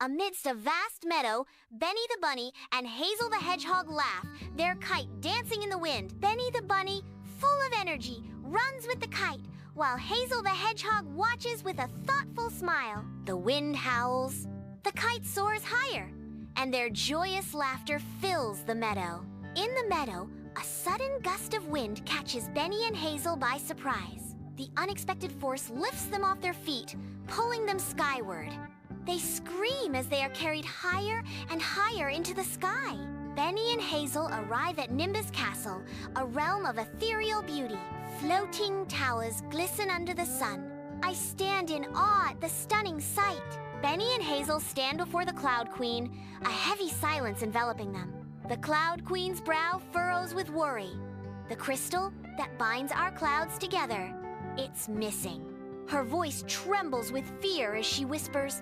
Amidst a vast meadow, Benny the Bunny and Hazel the Hedgehog laugh, their kite dancing in the wind. Benny the Bunny, full of energy, runs with the kite, while Hazel the Hedgehog watches with a thoughtful smile. The wind howls, the kite soars higher, and their joyous laughter fills the meadow. In the meadow, a sudden gust of wind catches Benny and Hazel by surprise. The unexpected force lifts them off their feet, pulling them skyward. They scream as they are carried higher and higher into the sky. Benny and Hazel arrive at Nimbus Castle, a realm of ethereal beauty. Floating towers glisten under the sun. I stand in awe at the stunning sight. Benny and Hazel stand before the Cloud Queen, a heavy silence enveloping them. The Cloud Queen's brow furrows with worry. The crystal that binds our clouds together, it's missing. Her voice trembles with fear as she whispers,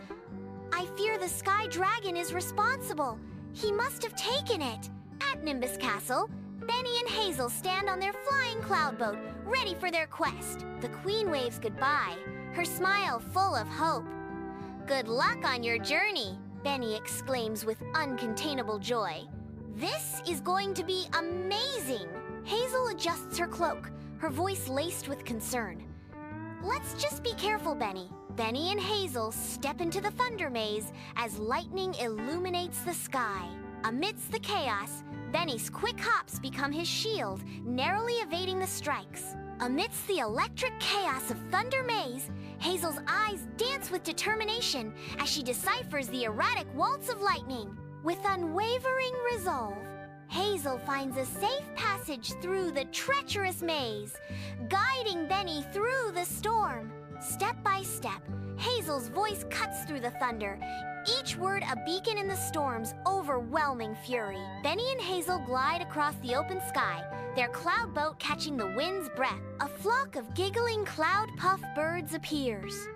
"I fear the Sky Dragon is responsible. He must have taken it." At Nimbus Castle, Benny and Hazel stand on their flying cloud boat, ready for their quest. The Queen waves goodbye, her smile full of hope. "Good luck on your journey," Benny exclaims with uncontainable joy. "This is going to be amazing." Hazel adjusts her cloak, her voice laced with concern. "Let's just be careful, Benny." Benny and Hazel step into the thunder maze as lightning illuminates the sky. Amidst the chaos, Benny's quick hops become his shield, narrowly evading the strikes. Amidst the electric chaos of Thunder Maze, Hazel's eyes dance with determination as she deciphers the erratic waltz of lightning. With unwavering resolve, Hazel finds a safe passage through the treacherous maze, guiding Benny through the storm. Step by step, Hazel's voice cuts through the thunder, each word a beacon in the storm's overwhelming fury. Benny and Hazel glide across the open sky, their cloud boat catching the wind's breath. A flock of giggling cloud puff birds appears,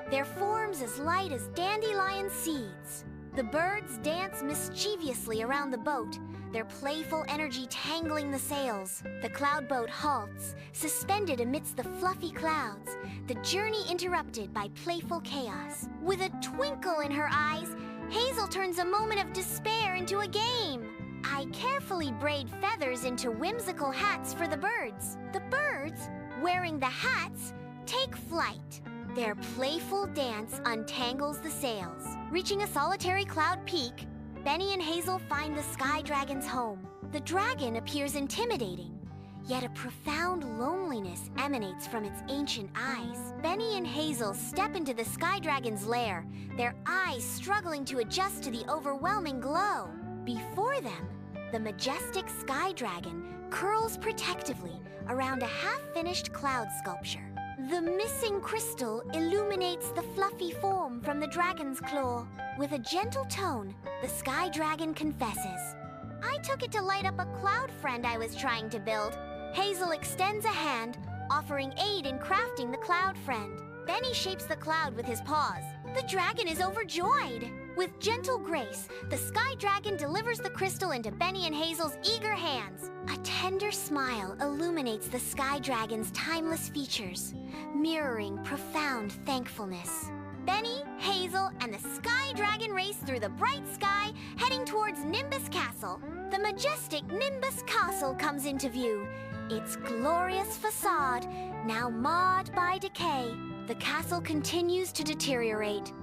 their forms as light as dandelion seeds. The birds dance mischievously around the boat, their playful energy tangling the sails. The cloud boat halts, suspended amidst the fluffy clouds, the journey interrupted by playful chaos. With a twinkle in her eyes, Hazel turns a moment of despair into a game. I carefully braid feathers into whimsical hats for the birds. The birds, wearing the hats, take flight. Their playful dance untangles the sails. Reaching a solitary cloud peak, Benny and Hazel find the Sky Dragon's home. The dragon appears intimidating, yet a profound loneliness emanates from its ancient eyes. Benny and Hazel step into the Sky Dragon's lair, their eyes struggling to adjust to the overwhelming glow. Before them, the majestic Sky Dragon curls protectively around a half-finished cloud sculpture. The missing crystal illuminates the fluffy form from the dragon's claw. With a gentle tone, the Sky Dragon confesses, "I took it to light up a cloud friend I was trying to build." Hazel extends a hand, offering aid in crafting the cloud friend. Benny shapes the cloud with his paws. The dragon is overjoyed. With gentle grace, the Sky Dragon delivers the crystal into Benny and Hazel's eager hands. A tender smile illuminates the Sky Dragon's timeless features, mirroring profound thankfulness. Benny, Hazel, and the Sky Dragon race through the bright sky, heading towards Nimbus Castle. The majestic Nimbus Castle comes into view, its glorious facade now marred by decay. The castle continues to deteriorate,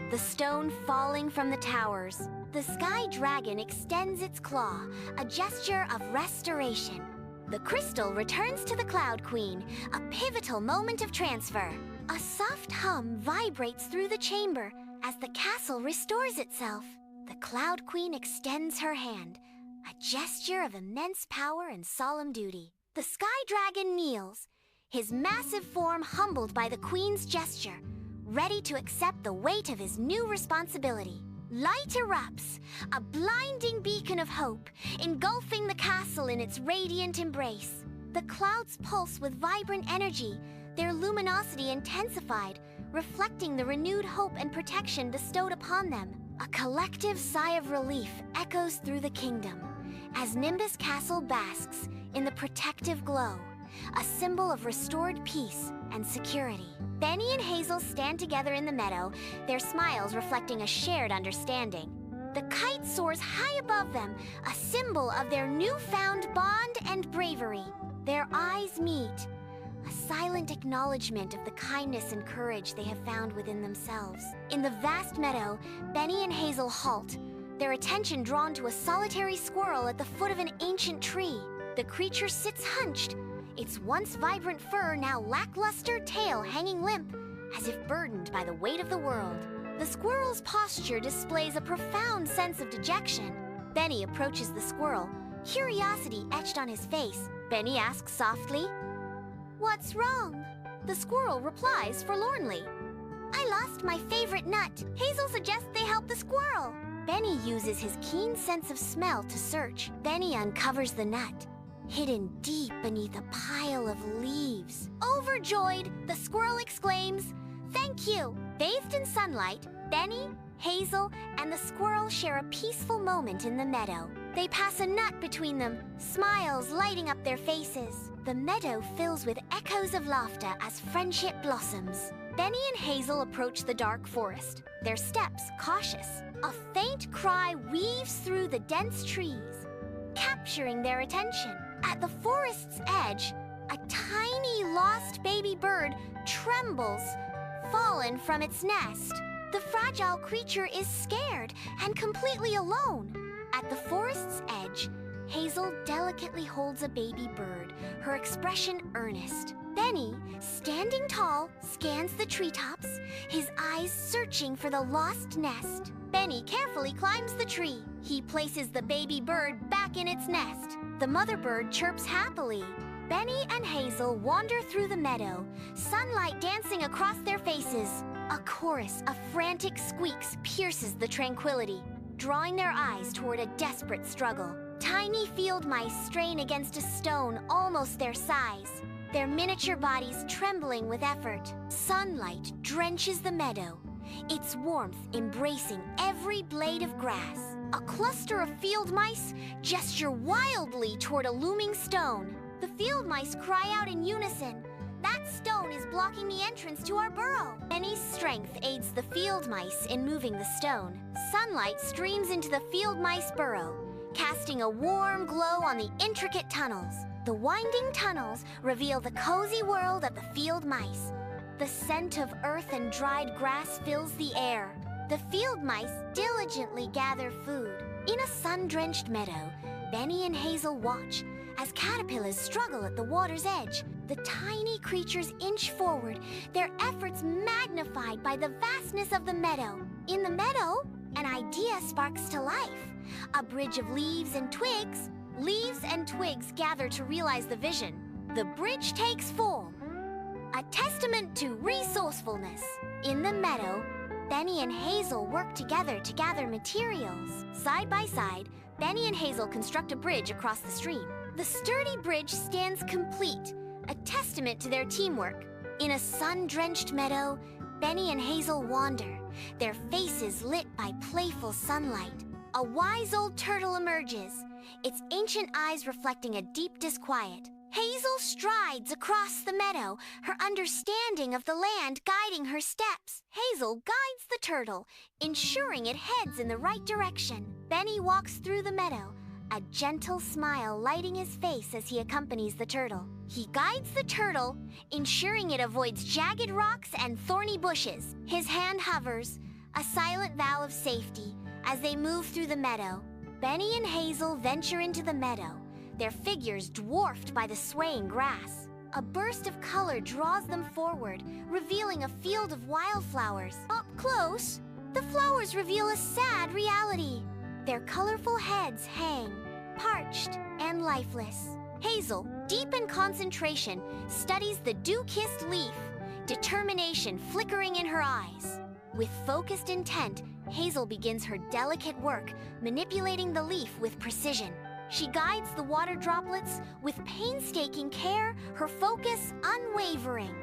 the stone falling from the towers. The Sky Dragon extends its claw, a gesture of restoration. The crystal returns to the Cloud Queen, a pivotal moment of transfer. A soft hum vibrates through the chamber as the castle restores itself. The Cloud Queen extends her hand, a gesture of immense power and solemn duty. The Sky Dragon kneels, his massive form humbled by the Queen's gesture, ready to accept the weight of his new responsibility. Light erupts, a blinding beacon of hope, engulfing the castle in its radiant embrace. The clouds pulse with vibrant energy, their luminosity intensified, reflecting the renewed hope and protection bestowed upon them. A collective sigh of relief echoes through the kingdom as Nimbus Castle basks in the protective glow. a symbol of restored peace and security. Benny and Hazel stand together in the meadow, their smiles reflecting a shared understanding. The kite soars high above them, a symbol of their newfound bond and bravery. Their eyes meet, a silent acknowledgement of the kindness and courage they have found within themselves. In the vast meadow, Benny and Hazel halt, their attention drawn to a solitary squirrel at the foot of an ancient tree. The creature sits hunched, its once vibrant fur now lackluster tail hanging limp, as if burdened by the weight of the world. The squirrel's posture displays a profound sense of dejection. Benny approaches the squirrel, curiosity etched on his face. Benny asks softly, "What's wrong?" The squirrel replies forlornly, "I lost my favorite nut." Hazel suggests they help the squirrel. Benny uses his keen sense of smell to search. Benny uncovers the nut, hidden deep beneath a pile of leaves. Overjoyed, the squirrel exclaims, "Thank you!" Bathed in sunlight, Benny, Hazel, and the squirrel share a peaceful moment in the meadow. They pass a nut between them, smiles lighting up their faces. The meadow fills with echoes of laughter as friendship blossoms. Benny and Hazel approach the dark forest, their steps cautious. A faint cry weaves through the dense trees, capturing their attention. At the forest's edge, a tiny lost baby bird trembles, fallen from its nest. The fragile creature is scared and completely alone. At the forest's edge, Hazel delicately holds a baby bird, her expression earnest. Benny, standing tall, scans the treetops, his eyes searching for the lost nest. Benny carefully climbs the tree. He places the baby bird back in its nest. The mother bird chirps happily. Benny and Hazel wander through the meadow, sunlight dancing across their faces. A chorus of frantic squeaks pierces the tranquility, drawing their eyes toward a desperate struggle. Tiny field mice strain against a stone almost their size, their miniature bodies trembling with effort. Sunlight drenches the meadow, its warmth embracing every blade of grass. A cluster of field mice gesture wildly toward a looming stone. The field mice cry out in unison, "That stone is blocking the entrance to our burrow." Benny's strength aids the field mice in moving the stone. Sunlight streams into the field mice burrow, casting a warm glow on the intricate tunnels. The winding tunnels reveal the cozy world of the field mice. The scent of earth and dried grass fills the air. The field mice diligently gather food. In a sun-drenched meadow, Benny and Hazel watch as caterpillars struggle at the water's edge. The tiny creatures inch forward, their efforts magnified by the vastness of the meadow. In the meadow, an idea sparks to life. A bridge of leaves and twigs. Leaves and twigs gather to realize the vision. The bridge takes form, a testament to resourcefulness. In the meadow, Benny and Hazel work together to gather materials. Side by side, Benny and Hazel construct a bridge across the stream. The sturdy bridge stands complete, a testament to their teamwork. In a sun-drenched meadow, Benny and Hazel wander, their faces lit by playful sunlight. A wise old turtle emerges, its ancient eyes reflecting a deep disquiet. Hazel strides across the meadow, her understanding of the land guiding her steps. Hazel guides the turtle, ensuring it heads in the right direction. Benny walks through the meadow, a gentle smile lighting his face as he accompanies the turtle. He guides the turtle, ensuring it avoids jagged rocks and thorny bushes. His hand hovers, a silent vow of safety, as they move through the meadow. Benny and Hazel venture into the meadow, their figures dwarfed by the swaying grass. A burst of color draws them forward, revealing a field of wildflowers. Up close, the flowers reveal a sad reality. Their colorful heads hang, parched and lifeless. Hazel, deep in concentration, studies the dew-kissed leaf, determination flickering in her eyes. With focused intent, Hazel begins her delicate work, manipulating the leaf with precision. She guides the water droplets with painstaking care, her focus unwavering.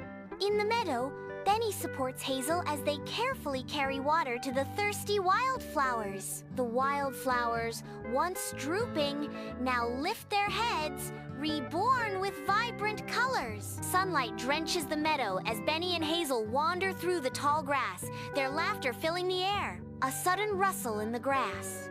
In the meadow, Benny supports Hazel as they carefully carry water to the thirsty wildflowers. The wildflowers, once drooping, now lift their heads, reborn with vibrant colors. Sunlight drenches the meadow as Benny and Hazel wander through the tall grass, their laughter filling the air. A sudden rustle in the grass.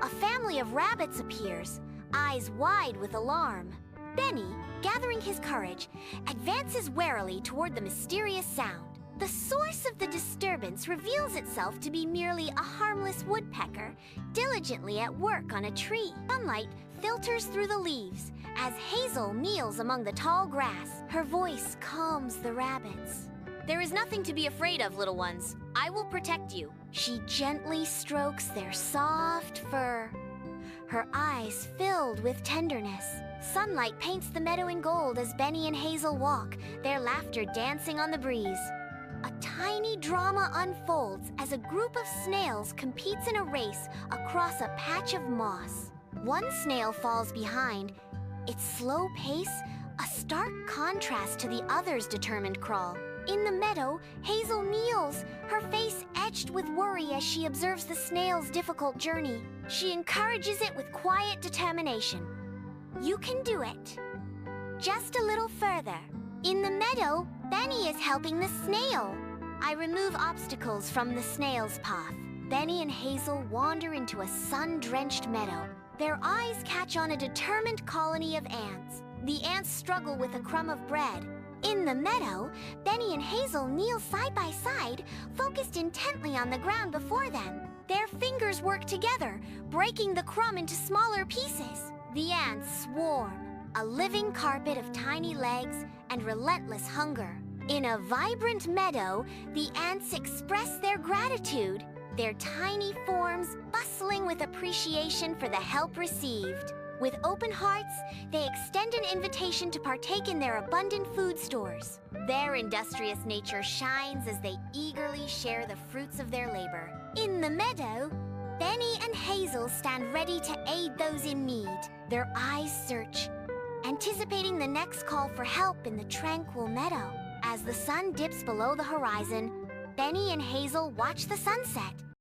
A family of rabbits appears, eyes wide with alarm. Benny, gathering his courage, advances warily toward the mysterious sound. The source of the disturbance reveals itself to be merely a harmless woodpecker, diligently at work on a tree. Sunlight filters through the leaves as Hazel kneels among the tall grass. Her voice calms the rabbits. There is nothing to be afraid of, little ones. I will protect you. She gently strokes their soft fur, her eyes filled with tenderness. Sunlight paints the meadow in gold as Benny and Hazel walk, their laughter dancing on the breeze. A tiny drama unfolds as a group of snails competes in a race across a patch of moss. One snail falls behind, its slow pace a stark contrast to the other's determined crawl. In the meadow, Hazel kneels, her face etched with worry as she observes the snail's difficult journey. She encourages it with quiet determination. You can do it. Just a little further. In the meadow, Benny is helping the snail. I remove obstacles from the snail's path. Benny and Hazel wander into a sun-drenched meadow. Their eyes catch on a determined colony of ants. The ants struggle with a crumb of bread. In the meadow, Benny and Hazel kneel side by side, focused intently on the ground before them. Their fingers work together, breaking the crumb into smaller pieces. The ants swarm, a living carpet of tiny legs and relentless hunger. In a vibrant meadow, the ants express their gratitude, their tiny forms bustling with appreciation for the help received. With open hearts, they extend an invitation to partake in their abundant food stores. Their industrious nature shines as they eagerly share the fruits of their labor. In the meadow, Benny and Hazel stand ready to aid those in need. Their eyes search, anticipating the next call for help in the tranquil meadow. As the sun dips below the horizon, Benny and Hazel watch the sunset.